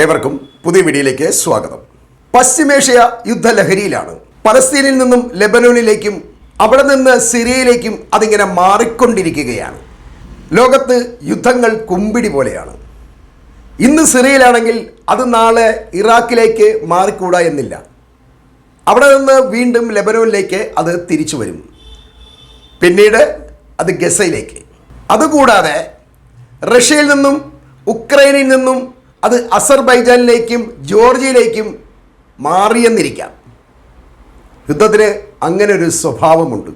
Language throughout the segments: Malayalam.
ഏവർക്കും പുതിയ വീഡിയോയിലേക്ക് സ്വാഗതം. പശ്ചിമേഷ്യ യുദ്ധലഹരിയിലാണ്. പലസ്തീനിൽ നിന്നും ലെബനോനിലേക്കും അവിടെ നിന്ന് സിറിയയിലേക്കും അതിങ്ങനെ മാറിക്കൊണ്ടിരിക്കുകയാണ്. ലോകത്ത് യുദ്ധങ്ങൾ കുമ്പിടി പോലെയാണ്. ഇന്ന് സിറിയയിലാണെങ്കിൽ അത് നാളെ ഇറാഖിലേക്ക് മാറിക്കൂടാ എന്നില്ല. അവിടെ നിന്ന് വീണ്ടും ലെബനോനിലേക്ക് അത് തിരിച്ചു വരും. പിന്നീട് അത് ഗസയിലേക്ക്. അതുകൂടാതെ റഷ്യയിൽ നിന്നും ഉക്രൈനിൽ നിന്നും അത് അസർബൈജാനിലേക്കും ജോർജിയയിലേക്കും മാറിയെന്നിരിക്കാം. യുദ്ധത്തിന് അങ്ങനെ ഒരു സ്വഭാവമുണ്ട്.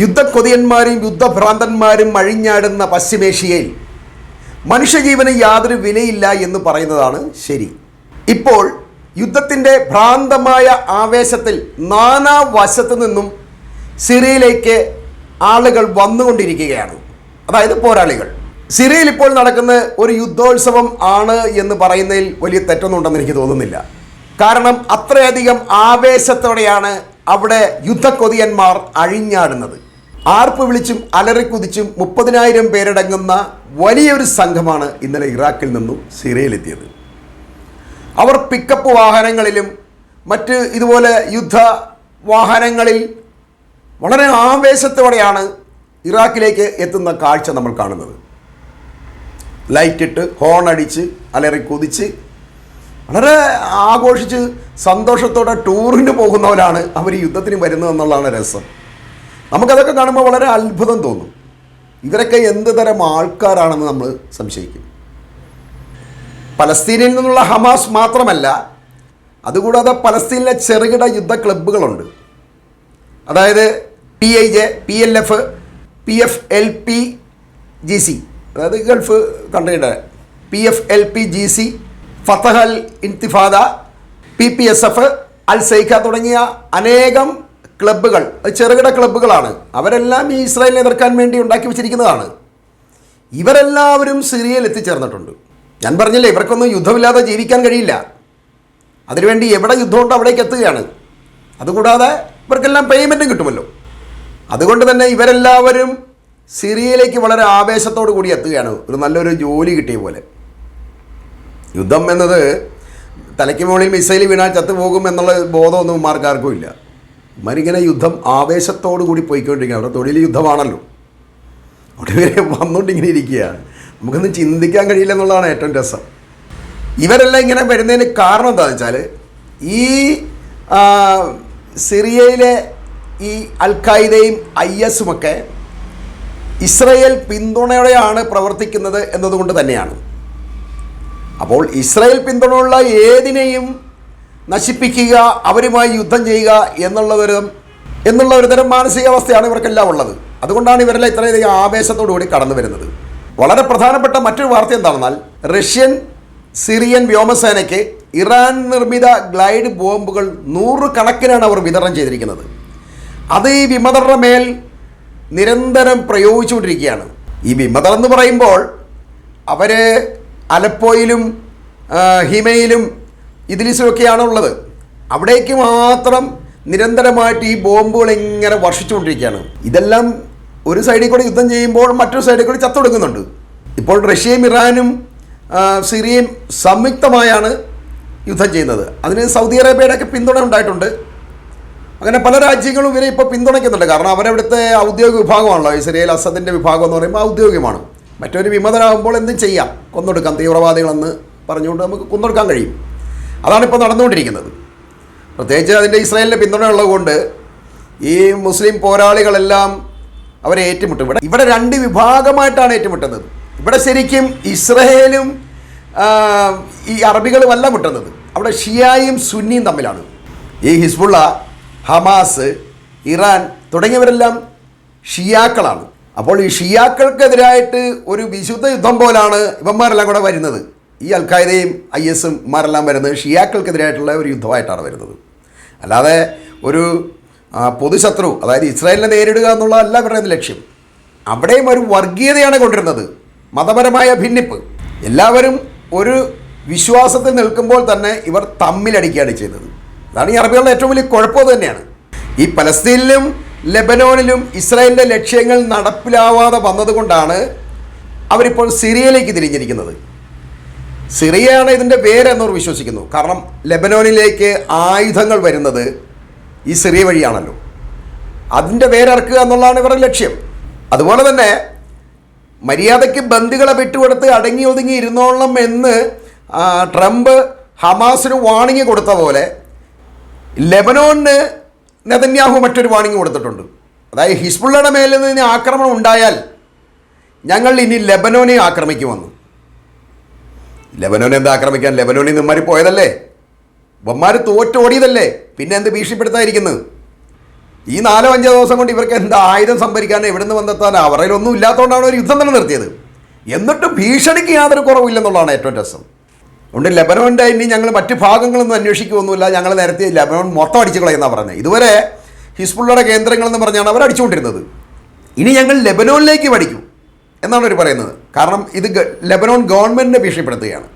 യുദ്ധക്കൊതിയന്മാരും യുദ്ധഭ്രാന്തന്മാരും അഴിഞ്ഞാടുന്ന പശ്ചിമേഷ്യയിൽ മനുഷ്യജീവന് യാതൊരു വിലയില്ല എന്ന് പറയുന്നതാണ് ശരി. ഇപ്പോൾ യുദ്ധത്തിൻ്റെ ഭ്രാന്തമായ ആവേശത്തിൽ നാനാവശത്തു നിന്നും സിറിയയിലേക്ക് ആളുകൾ വന്നുകൊണ്ടിരിക്കുകയാണ്. അതായത് പോരാളികൾ. സിറിയയിൽ ഇപ്പോൾ നടക്കുന്ന ഒരു യുദ്ധോത്സവം ആണ് എന്ന് പറയുന്നതിൽ വലിയ തെറ്റൊന്നും ഉണ്ടെന്ന് എനിക്ക് തോന്നുന്നില്ല. കാരണം അത്രയധികം ആവേശത്തോടെയാണ് അവിടെ യുദ്ധക്കൊതിയന്മാർ അഴിഞ്ഞാടുന്നത്. ആർപ്പ് വിളിച്ചും അലറിക്കുതിച്ചും 30,000 പേരടങ്ങുന്ന വലിയൊരു സംഘമാണ് ഇന്നലെ ഇറാഖിൽ നിന്നും സിറിയയിലെത്തിയത്. അവർ പിക്കപ്പ് വാഹനങ്ങളിലും മറ്റ് ഇതുപോലെ യുദ്ധ വാഹനങ്ങളിൽ വളരെ ആവേശത്തോടെയാണ് ഇറാഖിലേക്ക് എത്തുന്ന കാഴ്ച നമ്മൾ കാണുന്നത്. ലൈറ്റിട്ട് ഹോൺ അടിച്ച് അലറി കുതിച്ച് വളരെ ആഘോഷിച്ച് സന്തോഷത്തോടെ ടൂറിന് പോകുന്നവരാണ് അവർ യുദ്ധത്തിന് വരുന്നതെന്നുള്ളതാണ് രസം. നമുക്കതൊക്കെ കാണുമ്പോൾ വളരെ അത്ഭുതം തോന്നും. ഇവരൊക്കെ എന്ത് തരം ആൾക്കാരാണെന്ന് നമ്മൾ സംശയിക്കും. പലസ്തീനിൽ നിന്നുള്ള ഹമാസ് മാത്രമല്ല, അതുകൂടാതെ പലസ്തീനിലെ ചെറുകിട യുദ്ധ ക്ലബ്ബുകളുണ്ട്. അതായത് PIJ, PLF, PFLP-GC, അതായത് ഗൾഫ് കൺട്രിയുടെ PFLP-GC, ഫതഹ് അൽ ഇൻതിഫാദ, PPSF, അൽ സൈഖ തുടങ്ങിയ അനേകം ക്ലബ്ബുകൾ, ചെറുകിട ക്ലബ്ബുകളാണ്. അവരെല്ലാം ഈ ഇസ്രായേലിനെ എതിർക്കാൻ വേണ്ടി ഉണ്ടാക്കി വെച്ചിരിക്കുന്നതാണ്. ഇവരെല്ലാവരും സിറിയയിൽ എത്തിച്ചേർന്നിട്ടുണ്ട്. ഞാൻ പറഞ്ഞില്ലേ, ഇവർക്കൊന്നും യുദ്ധമില്ലാതെ ജീവിക്കാൻ കഴിയില്ല. അതിനുവേണ്ടി എവിടെ യുദ്ധമുണ്ടോ അവിടേക്ക് എത്തുകയാണ്. അതുകൂടാതെ ഇവർക്കെല്ലാം പേയ്മെൻറ്റും കിട്ടുമല്ലോ. അതുകൊണ്ട് തന്നെ ഇവരെല്ലാവരും സിറിയയിലേക്ക് വളരെ ആവേശത്തോടു കൂടി എത്തുകയാണ്. ഒരു നല്ലൊരു ജോലി കിട്ടിയ പോലെ. യുദ്ധം എന്നത് തലയ്ക്ക് മുകളിൽ മിസൈൽ വീണാൽ ചത്തുപോകും എന്നുള്ള ബോധമൊന്നും ഇമാർക്കാർക്കും ഇല്ല. ഇമാരിങ്ങനെ യുദ്ധം ആവേശത്തോടു കൂടി പോയിക്കൊണ്ടിരിക്കുകയാണ്. അവരുടെ തൊഴിൽ യുദ്ധമാണല്ലോ. അവിടെ ഇവരെ വന്നുകൊണ്ടിങ്ങനെ ഇരിക്കുകയാണ്. നമുക്കൊന്നും ചിന്തിക്കാൻ കഴിയില്ല എന്നുള്ളതാണ് ഏറ്റവും രസം. ഇവരെല്ലാം ഇങ്ങനെ വരുന്നതിന് കാരണം എന്താണെന്ന് വെച്ചാൽ, ഈ സിറിയയിലെ ഈ അൽ-ഖായിദയും IS-ഉമൊക്കെ ഇസ്രായേൽ പിന്തുണയോടെയാണ് പ്രവർത്തിക്കുന്നത് എന്നതുകൊണ്ട് തന്നെയാണ്. അപ്പോൾ ഇസ്രായേൽ പിന്തുണയുള്ള ഏതിനെയും നശിപ്പിക്കുക, അവരുമായി യുദ്ധം ചെയ്യുക എന്നുള്ള ഒരു തരം മാനസികാവസ്ഥയാണ് ഇവർക്കെല്ലാം ഉള്ളത്. അതുകൊണ്ടാണ് ഇവരെല്ലാം ഇത്രയധികം ആവേശത്തോടു കൂടി കടന്നു വരുന്നത്. വളരെ പ്രധാനപ്പെട്ട മറ്റൊരു വാർത്ത എന്താണെന്നാൽ, റഷ്യൻ സിറിയൻ വ്യോമസേനയ്ക്ക് ഇറാൻ നിർമ്മിത ഗ്ലൈഡ് ബോംബുകൾ 100 കണക്കിനാണ് അവർ വിതരണം ചെയ്തിരിക്കുന്നത്. അത് ഈ വിമതരുടെ മേൽ നിരന്തരം പ്രയോഗിച്ചുകൊണ്ടിരിക്കുകയാണ്. ഈ വിമതർ എന്ന് പറയുമ്പോൾ അവർ അലപ്പോയിലും ഹിമയിലും ഇദ്ലിസിലൊക്കെയാണ് ഉള്ളത്. അവിടേക്ക് മാത്രം നിരന്തരമായിട്ട് ഈ ബോംബുകൾ ഇങ്ങനെ വർഷിച്ചുകൊണ്ടിരിക്കുകയാണ്. ഇതെല്ലാം ഒരു സൈഡിൽ കൂടി യുദ്ധം ചെയ്യുമ്പോൾ മറ്റൊരു സൈഡിൽ കൂടി ചത്തൊടുക്കുന്നുണ്ട്. ഇപ്പോൾ റഷ്യയും ഇറാനും സിറിയയും സംയുക്തമായാണ് യുദ്ധം ചെയ്യുന്നത്. അതിന് സൗദി അറേബ്യയുടെയൊക്കെ പിന്തുണ ഉണ്ടായിട്ടുണ്ട്. അങ്ങനെ പല രാജ്യങ്ങളും ഇവരെ ഇപ്പോൾ പിന്തുണയ്ക്കുന്നുണ്ട്. കാരണം അവരവിടുത്തെ ഔദ്യോഗിക വിഭാഗമാണല്ലോ. ഇസ്രായേൽ അസദിൻ്റെ വിഭാഗം എന്ന് പറയുമ്പോൾ ഔദ്യോഗികമാണ്. മറ്റൊരു വിമതരാകുമ്പോൾ എന്തും ചെയ്യാം, കൊന്നൊടുക്കാം, തീവ്രവാദികളെന്ന് പറഞ്ഞുകൊണ്ട് നമുക്ക് കൊന്നൊടുക്കാൻ കഴിയും. അതാണിപ്പോൾ നടന്നുകൊണ്ടിരിക്കുന്നത്. പ്രത്യേകിച്ച് അതിൻ്റെ ഇസ്രായേലിൻ്റെ പിന്തുണ ഉള്ളതുകൊണ്ട് ഈ മുസ്ലിം പോരാളികളെല്ലാം അവരെ ഏറ്റുമുട്ടും. ഇവിടെ 2 വിഭാഗമായിട്ടാണ് ഏറ്റുമുട്ടുന്നത്. ഇവിടെ ശരിക്കും ഇസ്രായേലും ഈ അറബികളുമല്ല മുട്ടുന്നത്. അവിടെ ഷിയായും സുന്നിയും തമ്മിലാണ്. ഈ ഹിസ്ബുള്ള, ഹമാസ്, ഇറാൻ തുടങ്ങിയവരെല്ലാം ഷിയാക്കളാണ്. അപ്പോൾ ഈ ഷിയാക്കൾക്കെതിരായിട്ട് ഒരു വിശുദ്ധ യുദ്ധം പോലാണ് ഇവന്മാരെല്ലാം കൂടെ വരുന്നത്. ഈ അൽ-ഖായിദയും IS-ഉം ഇമാരെല്ലാം വരുന്നത് ഷിയാക്കൾക്കെതിരായിട്ടുള്ള ഒരു യുദ്ധമായിട്ടാണ് വരുന്നത്. അല്ലാതെ ഒരു പൊതുശത്രു, അതായത് ഇസ്രായേലിനെ നേരിടുക എന്നുള്ളതല്ല ഇവരുടെ ലക്ഷ്യം. അവിടെയും ഒരു വർഗീയതയാണ് കൊണ്ടിരുന്നത്, മതപരമായ ഭിന്നിപ്പ്. എല്ലാവരും ഒരു വിശ്വാസത്തിൽ നിൽക്കുമ്പോൾ തന്നെ ഇവർ തമ്മിലടിക്കുകയാണ് ചെയ്തത്. അതാണ് ഈ അറബികളുടെ ഏറ്റവും വലിയ കുഴപ്പം തന്നെയാണ്. ഈ പലസ്തീനിലും ലെബനോനിലും ഇസ്രായേലിൻ്റെ ലക്ഷ്യങ്ങൾ നടപ്പിലാവാതെ വന്നതുകൊണ്ടാണ് അവരിപ്പോൾ സിറിയയിലേക്ക് തിരിഞ്ഞിരിക്കുന്നത്. സിറിയയാണ് ഇതിൻ്റെ വേരെന്നവർ വിശ്വസിക്കുന്നു. കാരണം ലെബനോനിലേക്ക് ആയുധങ്ങൾ വരുന്നത് ഈ സിറിയ വഴിയാണല്ലോ. അതിൻ്റെ വേരറക്കുക എന്നുള്ളതാണ് ഇവരുടെ ലക്ഷ്യം. അതുപോലെ തന്നെ മര്യാദയ്ക്ക് ബന്ദികളെ വിട്ടുകൊടുത്ത് അടങ്ങി ഒതുങ്ങി ഇരുന്നോളണം എന്ന് ട്രംപ് ഹമാസിന് വാണിംഗ് കൊടുത്ത പോലെ ലെബനോണിന് നെതന്യാഹു മറ്റൊരു വാണിംഗ് കൊടുത്തിട്ടുണ്ട്. അതായത് ഹിസ്ബുള്ളയുടെ മേലിൽ നിന്ന് ആക്രമണം ഉണ്ടായാൽ ഞങ്ങൾ ഇനി ലെബനോനെ ആക്രമിക്കുമെന്ന്. ലെബനോനെ എന്താ ആക്രമിക്കാൻ? ലെബനോനിൽ നിന്മാർ പോയതല്ലേ, ഇവന്മാർ തോറ്റോടിയതല്ലേ, പിന്നെ എന്ത് ഭീഷണിപ്പെടുത്താതിരിക്കുന്നത്? ഈ 4-5 ദിവസം കൊണ്ട് ഇവർക്ക് എന്താ ആയുധം സംഭരിക്കാൻ എവിടെ നിന്ന് വന്നെത്താൻ? അവരുടെ ഒന്നും ഇല്ലാത്തതുകൊണ്ടാണ് ഒരു യുദ്ധം തന്നെ നിർത്തിയത്. എന്നിട്ട് ഭീഷണിക്ക് യാതൊരു കുറവില്ലെന്നുള്ളതാണ് ഏറ്റവും രസം. അതുകൊണ്ട് ലെബനോൻ്റെ ഇനി ഞങ്ങൾ മറ്റ് ഭാഗങ്ങളൊന്നും അന്വേഷിക്കുകയൊന്നുമില്ല, ഞങ്ങൾ നേരത്തെ ലെബനോൻ മൊത്തം അടിച്ചു കളയുന്നതാണ് പറഞ്ഞത്. ഇതുവരെ ഹിസ്ബുള്ളയുടെ കേന്ദ്രങ്ങളെന്ന് പറഞ്ഞാണ് അവർ അടിച്ചുകൊണ്ടിരുന്നത്. ഇനി ഞങ്ങൾ ലെബനോനിലേക്ക് പഠിക്കും എന്നാണ് അവർ പറയുന്നത്. കാരണം ഇത് ലെബനോൻ ഗവൺമെൻറ്റിനെ ഭീഷണിപ്പെടുത്തുകയാണ്.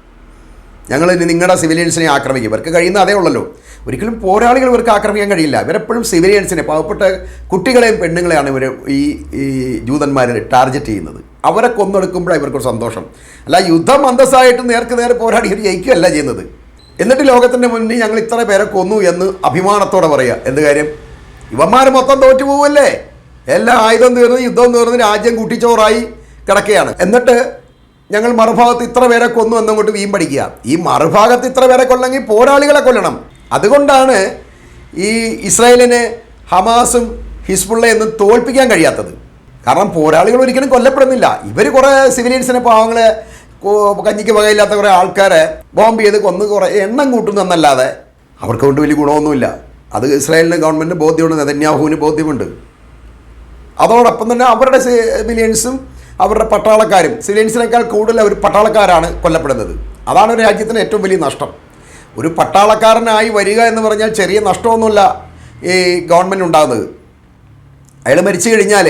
ഞങ്ങൾ ഇനി നിങ്ങളുടെ സിവിലിയൻസിനെ ആക്രമിക്കും. ഇവർക്ക് കഴിയുന്ന അതേ ഉള്ളല്ലോ. ഒരിക്കലും പോരാളികൾ ഇവർക്ക് ആക്രമിക്കാൻ കഴിയില്ല. ഇവരെപ്പോഴും സിവിലിയൻസിനെ, പാവപ്പെട്ട കുട്ടികളെയും പെണ്ണുങ്ങളെയാണ് ഇവർ ഈ ജൂതന്മാർ ടാർഗറ്റ് ചെയ്യുന്നത്. അവരെ കൊന്നെടുക്കുമ്പോഴാണ് ഇവർക്കൊരു സന്തോഷം. അല്ല, യുദ്ധം അന്തസ്സായിട്ട് നേർക്ക് നേരെ പോരാടി ഇവർ ജയിക്കുകയല്ല ചെയ്യുന്നത്. എന്നിട്ട് ലോകത്തിൻ്റെ മുന്നിൽ ഞങ്ങൾ ഇത്ര പേരെ കൊന്നു എന്ന് അഭിമാനത്തോടെ പറയുക. എന്ത് കാര്യം? ഇവന്മാർ മൊത്തം തോറ്റു പോവല്ലേ? എല്ലാ ആയുധം തീർന്ന് യുദ്ധം തീർന്ന് രാജ്യം കുട്ടിച്ചോറായി കിടക്കുകയാണ്. എന്നിട്ട് ഞങ്ങൾ മറുഭാഗത്ത് ഇത്ര പേരെ കൊന്നു എന്നങ്ങോട്ട് വീമ്പടിക്കുക. ഈ മറുഭാഗത്ത് ഇത്ര പേരെ കൊല്ലെങ്കിൽ പോരാളികളെ കൊല്ലണം. അതുകൊണ്ടാണ് ഈ ഇസ്രായേലിന് ഹമാസും ഹിസ്ബുള്ളയൊന്നും തോൽപ്പിക്കാൻ കഴിയാത്തത്. കാരണം പോരാളികൾ ഒരിക്കലും കൊല്ലപ്പെടുന്നില്ല. ഇവർ കുറേ സിവിലിയൻസിനെ, പാവങ്ങളെ, കഞ്ഞിക്ക് വകയില്ലാത്ത കുറേ ആൾക്കാരെ ബോംബ് ചെയ്ത് കൊന്ന് കുറേ എണ്ണം കൂട്ടുന്നതെന്നല്ലാതെ അവർക്ക് കൊണ്ട് വലിയ ഗുണമൊന്നുമില്ല. അത് ഇസ്രായേലിൻ്റെ ഗവൺമെൻറ്റിന് ബോധ്യമുണ്ട്, നെതന്യാഹുവിന് ബോധ്യമുണ്ട്. അതോടൊപ്പം തന്നെ അവരുടെ സിവിലിയൻസും അവരുടെ പട്ടാളക്കാരും, സിവിലിയൻസിനേക്കാൾ കൂടുതൽ അവർ പട്ടാളക്കാരാണ് കൊല്ലപ്പെടുന്നത്. അതാണ് ഒരു രാജ്യത്തിന് ഏറ്റവും വലിയ നഷ്ടം. ഒരു പട്ടാളക്കാരനായി വരിക എന്ന് പറഞ്ഞാൽ ചെറിയ നഷ്ടമൊന്നുമില്ല ഈ ഗവൺമെൻറ് ഉണ്ടാകുന്നത്. അയാൾ മരിച്ചു കഴിഞ്ഞാൽ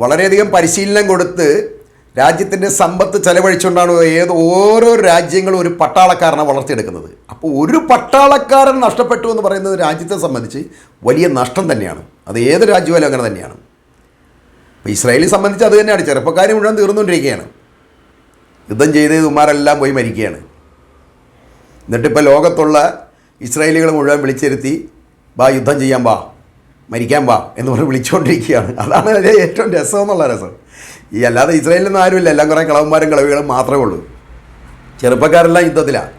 വളരെയധികം പരിശീലനം കൊടുത്ത് രാജ്യത്തിൻ്റെ സമ്പത്ത് ചെലവഴിച്ചുകൊണ്ടാണ് ഓരോ രാജ്യങ്ങളും ഒരു പട്ടാളക്കാരനെ വളർത്തിയെടുക്കുന്നത്. അപ്പോൾ ഒരു പട്ടാളക്കാരൻ നഷ്ടപ്പെട്ടു എന്ന് പറയുന്നത് രാജ്യത്തെ സംബന്ധിച്ച് വലിയ നഷ്ടം തന്നെയാണ്. അത് ഏത് രാജ്യമായാലും അങ്ങനെ തന്നെയാണ്. അപ്പോൾ ഇസ്രായേലിനെ സംബന്ധിച്ച് അത് തന്നെയാണ്. ചെറുപ്പക്കാർ മുഴുവൻ തീർന്നുകൊണ്ടിരിക്കുകയാണ്. യുദ്ധം ചെയ്ത് ഇവന്മാരെല്ലാം പോയി മരിക്കുകയാണ്. എന്നിട്ടിപ്പോൾ ലോകത്തുള്ള ഇസ്രായേലികൾ മുഴുവൻ വിളിച്ചിരുത്തി, ബാ യുദ്ധം ചെയ്യാൻ ബാ, മരിക്കാൻ ബാ എന്ന് പറഞ്ഞ് വിളിച്ചുകൊണ്ടിരിക്കുകയാണ്. അതാണ് അതിൻ്റെ ഏറ്റവും രസമെന്നുള്ള രസം. ഈ അല്ലാതെ ഇസ്രായേലിൽ നിന്ന് ആരുമില്ല, എല്ലാം കുറേ കളവന്മാരും കളവികളും മാത്രമേ ഉള്ളൂ. ചെറുപ്പക്കാരെല്ലാം യുദ്ധത്തിലാണ്.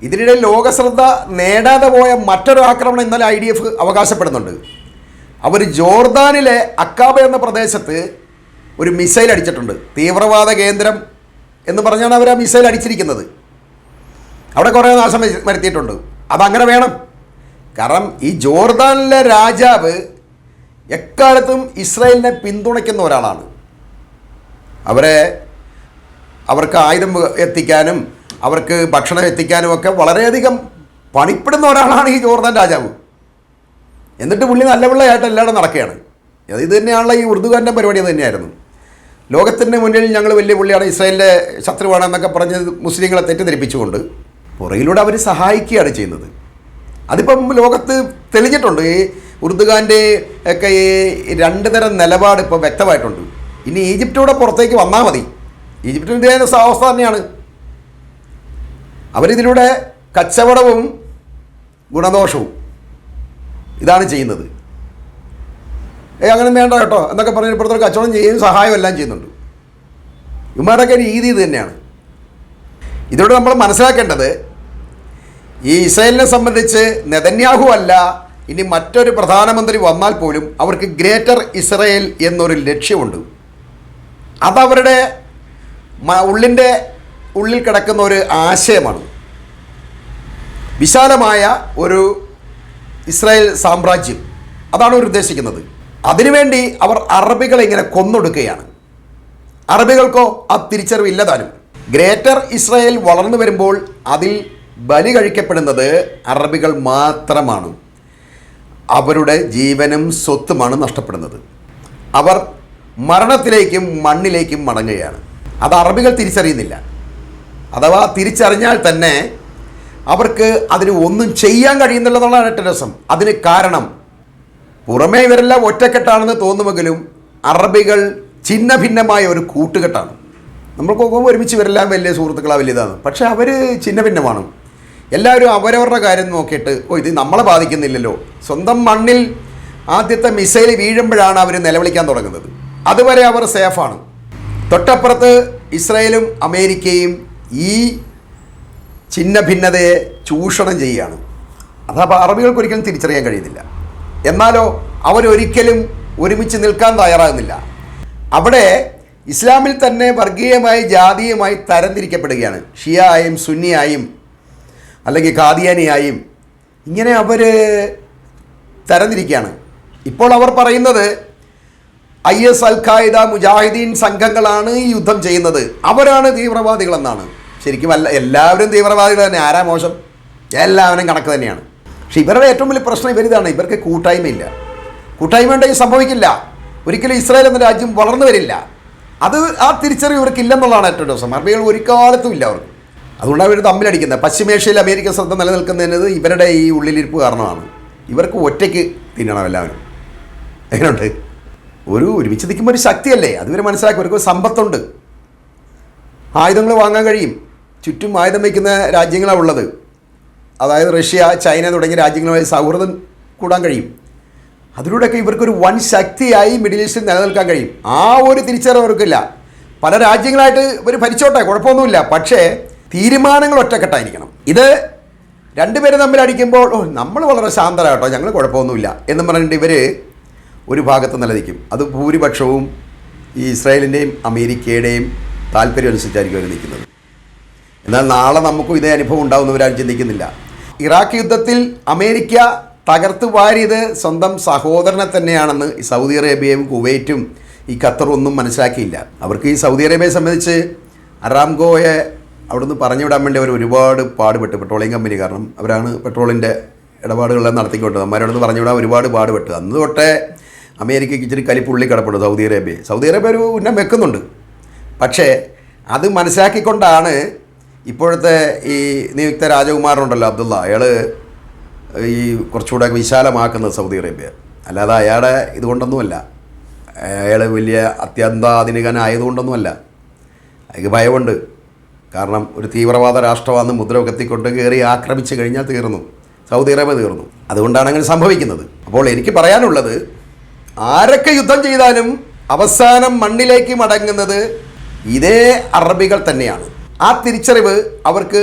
ഇതിനിടെ ലോകശ്രദ്ധ നേടാതെ പോയ മറ്റൊരു ആക്രമണം ഇന്നലെ IDF അവകാശപ്പെടുന്നുണ്ട്. അവർ ജോർദാനിലെ അക്കാബ എന്ന പ്രദേശത്ത് ഒരു മിസൈൽ അടിച്ചിട്ടുണ്ട്. തീവ്രവാദ കേന്ദ്രം എന്ന് പറഞ്ഞാണ് അവർ ആ മിസൈൽ അടിച്ചിരിക്കുന്നത്. അവിടെ കുറേ നാശം വരുത്തിയിട്ടുണ്ട്. അതങ്ങനെ വേണം. കാരണം ഈ ജോർദാനിലെ രാജാവ് എക്കാലത്തും ഇസ്രായേലിനെ പിന്തുണയ്ക്കുന്ന ഒരാളാണ്. അവർക്ക് ആയുധം എത്തിക്കാനും അവർക്ക് ഭക്ഷണം എത്തിക്കാനും ഒക്കെ വളരെയധികം പണിപ്പെടുന്ന ഒരാളാണ് ഈ ജോർദാൻ രാജാവ്. എന്നിട്ട് പുള്ളി നല്ല പിള്ളയായിട്ട് എല്ലാവരും നടക്കുകയാണ്. ഇത് തന്നെയാണല്ലോ ഈ ഉറുദുകാരൻ്റെ പരിപാടി. അത് തന്നെയായിരുന്നു. ലോകത്തിൻ്റെ മുന്നിൽ ഞങ്ങൾ വലിയ പുള്ളിയാണ്, ഇസ്രായേലിൻ്റെ ശത്രുവാണെന്നൊക്കെ പറഞ്ഞ് മുസ്ലിങ്ങളെ തെറ്റിദ്ധരിപ്പിച്ചുകൊണ്ട് പുറകിലൂടെ അവർ സഹായിക്കുകയാണ് ചെയ്യുന്നത്. അതിപ്പം ലോകത്ത് തെളിഞ്ഞിട്ടുണ്ട്. ഈ ഉറുദുഖാൻ്റെ ഒക്കെ ഈ 2 തരം നിലപാട് ഇപ്പോൾ വ്യക്തമായിട്ടുണ്ട്. ഇനി ഈജിപ്റ്റൂടെ പുറത്തേക്ക് വന്നാൽ മതി. ഈജിപ്തിൻ്റെ ഇതേ അവസ്ഥ തന്നെയാണ്. അവരിതിലൂടെ കച്ചവടവും ഗുണദോഷവും ഇതാണ് ചെയ്യുന്നത്. അങ്ങനെ വേണ്ട കേട്ടോ എന്നൊക്കെ പറഞ്ഞ് ഇപ്പോഴത്തെ കച്ചവടം ചെയ്യുകയും സഹായം എല്ലാം ചെയ്യുന്നുണ്ട്. ഇവന്മാരുടെയൊക്കെ രീതി ഇത് തന്നെയാണ്. ഇതിലൂടെ നമ്മൾ മനസ്സിലാക്കേണ്ടത്, ഈ ഇസ്രായേലിനെ സംബന്ധിച്ച് നെതന്യാഹു അല്ല, ഇനി മറ്റൊരു പ്രധാനമന്ത്രി വന്നാൽ പോലും അവർക്ക് ഗ്രേറ്റർ ഇസ്രായേൽ എന്നൊരു ലക്ഷ്യമുണ്ട്. അതവരുടെ ഉള്ളിൽ കിടക്കുന്ന ഒരു ആശയമാണ്. വിശാലമായ ഒരു ഇസ്രായേൽ സാമ്രാജ്യം, അതാണ് അവർ ഉദ്ദേശിക്കുന്നത്. അതിനുവേണ്ടി അവർ അറബികളെ ഇങ്ങനെ കൊന്നൊടുക്കുകയാണ്. അറബികൾക്കോ ആ തിരിച്ചറിവില്ല താനും. ഗ്രേറ്റർ ഇസ്രായേൽ വളർന്നു വരുമ്പോൾ അതിൽ ബലി കഴിക്കപ്പെടുന്നത് അറബികൾ മാത്രമാണ്. അവരുടെ ജീവനും സ്വത്തുമാണ് നഷ്ടപ്പെടുന്നത്. അവർ മരണത്തിലേക്കും മണ്ണിലേക്കും മടങ്ങുകയാണ്. അത് അറബികൾ തിരിച്ചറിയുന്നില്ല. അഥവാ തിരിച്ചറിഞ്ഞാൽ തന്നെ അവർക്ക് അതിന് ഒന്നും ചെയ്യാൻ കഴിയുന്നില്ലെന്നുള്ളതാണ് ഏറ്റവും രസം. അതിന് കാരണം പുറമേ ഇവരെല്ലാം ഒറ്റക്കെട്ടാണെന്ന് തോന്നുമെങ്കിലും അറബികൾ ഛിന്ന ഭിന്നമായ ഒരു കൂട്ടുകെട്ടാണ്. നമ്മൾക്ക് നോക്കുമ്പോൾ ഒരുമിച്ച് ഇവരെല്ലാം വലിയ സുഹൃത്തുക്കളാണ്, വലിയതാണ്. പക്ഷേ അവർ ചിന്ന ഭിന്നമാണ്. എല്ലാവരും അവരവരുടെ കാര്യം നോക്കിയിട്ട് ഇത് നമ്മളെ ബാധിക്കുന്നില്ലല്ലോ. സ്വന്തം മണ്ണിൽ ആദ്യത്തെ മിസൈൽ വീഴുമ്പോഴാണ് അവർ നിലവിളിക്കാൻ തുടങ്ങുന്നത്. അതുവരെ അവർ സേഫാണ്. തൊട്ടപ്പുറത്ത് ഇസ്രായേലും അമേരിക്കയും ഈ ചിന്ന ഭിന്നതയെ ചൂഷണം ചെയ്യുകയാണ്. അതപ്പോൾ അറബികൾക്ക് ഒരിക്കലും തിരിച്ചറിയാൻ കഴിയുന്നില്ല. എന്നാലോ അവരൊരിക്കലും ഒരുമിച്ച് നിൽക്കാൻ തയ്യാറാകുന്നില്ല. അവിടെ ഇസ്ലാമിൽ തന്നെ വർഗീയമായി ജാതീയമായി തരംതിരിക്കപ്പെടുകയാണ്. ഷിയായും സുന്നിയായും അല്ലെങ്കിൽ ഖാദിയാനിയായും ഇങ്ങനെ അവർ തരംതിരിക്കുകയാണ്. ഇപ്പോൾ അവർ പറയുന്നത് IS, അൽ ഖായിദ, മുജാഹിദീൻ സംഘങ്ങളാണ് ഈ യുദ്ധം ചെയ്യുന്നത്, അവരാണ് തീവ്രവാദികളെന്നാണ്. ശരിക്കും എല്ലാവരും തീവ്രവാദികൾ തന്നെ. ആരാ മോശം? എല്ലാവരും കണക്ക് തന്നെയാണ്. പക്ഷേ ഇവരുടെ ഏറ്റവും വലിയ പ്രശ്നം ഇവരിതാണ്, ഇവർക്ക് കൂട്ടായ്മയില്ല. കൂട്ടായ്മ ഉണ്ടെങ്കിൽ സംഭവിക്കില്ല. ഒരിക്കലും ഇസ്രായേൽ എന്ന രാജ്യം വളർന്നു വരില്ല. ആ തിരിച്ചറിവ് ഇവർക്കില്ലെന്നുള്ളതാണ് ഏറ്റവും ദിവസം. അറബികൾ ഒരു കാലത്തും ഇല്ല അവർക്ക്. അതുകൊണ്ടാണ് ഇവർ തമ്മിലടിക്കുന്നത്. പശ്ചിമേഷ്യയിൽ അമേരിക്ക ശ്രദ്ധ നിലനിൽക്കുന്നതിന് ഇവരുടെ ഈ ഉള്ളിലിരിപ്പ് കാരണമാണ്. ഇവർക്ക് ഒറ്റയ്ക്ക് തിന്നണം എല്ലാവരും. എങ്ങനെയുണ്ട്? ഒരുമിച്ച് നിൽക്കുമ്പോൾ ഒരു ശക്തിയല്ലേ, അതുവരെ മനസ്സിലാക്കി. അവർക്ക് സമ്പത്തുണ്ട്, ആയുധങ്ങൾ വാങ്ങാൻ കഴിയും. ചുറ്റും ആയുധം വയ്ക്കുന്ന രാജ്യങ്ങളാണ് ഉള്ളത്. അതായത് റഷ്യ, ചൈന തുടങ്ങിയ രാജ്യങ്ങളുമായി സൗഹൃദം കൂടാൻ കഴിയും. അതിലൂടെയൊക്കെ ഇവർക്കൊരു വൻ ശക്തിയായി മിഡിൽ ഈസ്റ്റിൽ നിലനിൽക്കാൻ കഴിയും. ആ ഒരു തിരിച്ചറിവ് അവർക്കില്ല. പല രാജ്യങ്ങളായിട്ട് ഇവർ ഭരിച്ചോട്ടെ, കുഴപ്പമൊന്നുമില്ല. പക്ഷേ തീരുമാനങ്ങൾ ഒറ്റക്കെട്ടായിരിക്കണം. ഇത് രണ്ടുപേരും തമ്മിൽ അടിക്കുമ്പോൾ നമ്മൾ വളരെ ശാന്തരാട്ടോ, ഞങ്ങൾ കുഴപ്പമൊന്നുമില്ല എന്ന് പറഞ്ഞിട്ട് ഇവർ ഒരു ഭാഗത്ത് നിലനിൽക്കും. അത് ഭൂരിപക്ഷവും ഈ ഇസ്രായേലിൻ്റെയും അമേരിക്കയുടെയും താല്പര്യം അനുസരിച്ചായിരിക്കും അവർ നിൽക്കുന്നത്. എന്നാൽ നാളെ നമുക്കും ഇതേ അനുഭവം ഉണ്ടാവുന്നവരാരും ചിന്തിക്കുന്നില്ല. ഇറാഖ് യുദ്ധത്തിൽ അമേരിക്ക തകർത്ത് വാരിയത് സ്വന്തം സഹോദരനെ തന്നെയാണെന്ന് സൗദി അറേബ്യയും കുവൈറ്റും ഈ ഖത്തറും ഒന്നും മനസ്സിലാക്കിയില്ല. അവർക്ക് ഈ സൗദി അറേബ്യയെ സംബന്ധിച്ച് അറാംകോയെ അവിടുന്ന് പറഞ്ഞു വിടാൻ വേണ്ടി അവർ ഒരുപാട് പാടുപെട്ട്, പെട്രോളിയം കമ്പനി. കാരണം അവരാണ് പെട്രോളിൻ്റെ ഇടപാടുകളെല്ലാം നടത്തിക്കൊണ്ട് നമ്മരോടൊന്ന് പറഞ്ഞു വിടാൻ ഒരുപാട് പാടുപെട്ട്. അന്ന് തൊട്ടേ അമേരിക്കയ്ക്ക് ഇച്ചിരി കലിപ്പുള്ളി കിടപ്പുണ്ട് സൗദി അറേബ്യ ഒരു ഉന്നം വെക്കുന്നുണ്ട്. പക്ഷേ അത് മനസ്സിലാക്കിക്കൊണ്ടാണ് ഇപ്പോഴത്തെ ഈ നിയുക്ത രാജകുമാരനുണ്ടല്ലോ അബ്ദുള്ള, അയാൾ ഈ കുറച്ചുകൂടെ വിശാലമാക്കുന്നത് സൗദി അറേബ്യ. അല്ലാതെ അയാളുടെ ഇതുകൊണ്ടൊന്നുമല്ല, അയാൾ വലിയ അത്യന്താധുനികനായതുകൊണ്ടൊന്നുമല്ല. അയാൾക്ക് ഭയമുണ്ട്. കാരണം ഒരു തീവ്രവാദ രാഷ്ട്രമാണെന്ന് മുദ്ര കത്തിക്കൊണ്ട് കയറി ആക്രമിച്ചു കഴിഞ്ഞാൽ തീർന്നു, സൗദി അറേബ്യ തീർന്നു. അതുകൊണ്ടാണ് അങ്ങനെ സംഭവിക്കുന്നത്. അപ്പോൾ എനിക്ക് പറയാനുള്ളത്, ആരൊക്കെ യുദ്ധം ചെയ്താലും അവസാനം മണ്ണിലേക്ക് മടങ്ങുന്നത് ഇതേ അറബികൾ തന്നെയാണ്. ആ തിരിച്ചറിവ് അവർക്ക്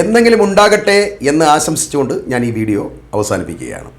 എന്തെങ്കിലും ഉണ്ടാകട്ടെ എന്ന് ആശംസിച്ചുകൊണ്ട് ഞാൻ ഈ വീഡിയോ അവസാനിപ്പിക്കുകയാണ്.